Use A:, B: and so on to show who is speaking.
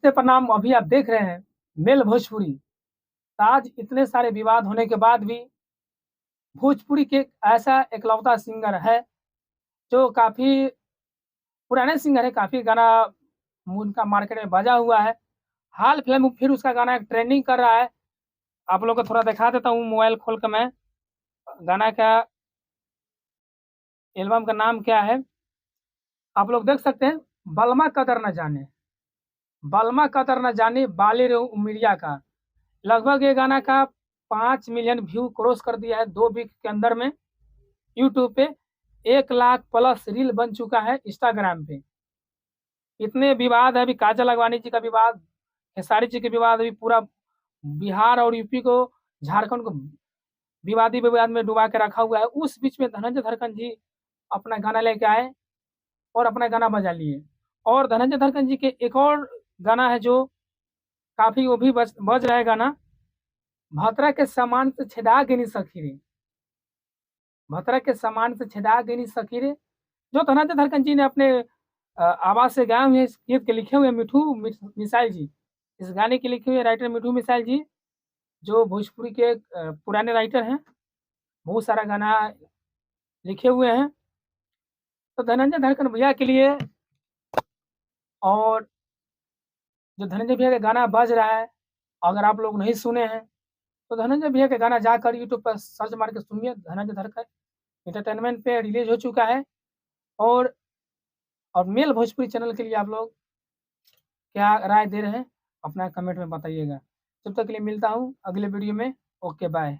A: नमस्ते प्रणाम। अभी आप देख रहे हैं मेल भोजपुरी। आज इतने सारे विवाद होने के बाद भी भोजपुरी के ऐसा इकलौता सिंगर है जो काफ़ी पुराने सिंगर है, काफ़ी गाना उनका मार्केट में बजा हुआ है। हाल-फिलहाल में फिर उसका गाना एक ट्रेंडिंग कर रहा है। आप लोगों को थोड़ा दिखा देता हूँ मोबाइल खोल के मैं। गाना का एल्बम का नाम क्या है, आप लोग देख सकते हैं। बलमा कदर न जाने, बलमा कदर न जाने बाले रे उमिरिया का। लगभग ये गाना का 5 मिलियन व्यू क्रॉस कर दिया है 2 वीक के अंदर में। यूट्यूब पे 1 लाख प्लस रील बन चुका है इंस्टाग्राम पे। इतने विवाद है, अभी काजल अगवानी जी का विवाद, खेसारी जी के विवाद, अभी पूरा बिहार और यूपी को, झारखंड को विवादी विवाद में डुबा के रखा हुआ है। उस बीच में धनंजय धड़कन जी अपना गाना लेके आए और अपना गाना बजा लिए। और धनंजय धड़कन जी के एक और गाना है जो काफ़ी वो भी बज रहा है गाना, भतरा के सामान से छेदा गिनी सखी रे, भतरा के सामान से छेदा गिनी सखी रे, जो धनंजय धड़कन जी ने अपने आवाज़ से गाए हुए हैं। इस गीत के लिखे हुए हैं मिसाइल जी। इस गाने के लिखे हुए राइटर मिठू मिसाइल जी, जो भोजपुरी के पुराने राइटर हैं। बहुत सारा गाना लिखे हुए हैं। तो धनंजय धड़कन भैया के लिए, और जो धनंजय भैया का गाना बज रहा है, अगर आप लोग नहीं सुने हैं तो धनंजय भैया का गाना जाकर यूट्यूब पर सर्च मार के सुनिए। धनंजय धड़कन एंटरटेनमेंट पे रिलीज हो चुका है। और मेल भोजपुरी चैनल के लिए आप लोग क्या राय दे रहे हैं, अपना कमेंट में बताइएगा। तब तक के लिए मिलता हूँ अगले वीडियो में। Okay bye.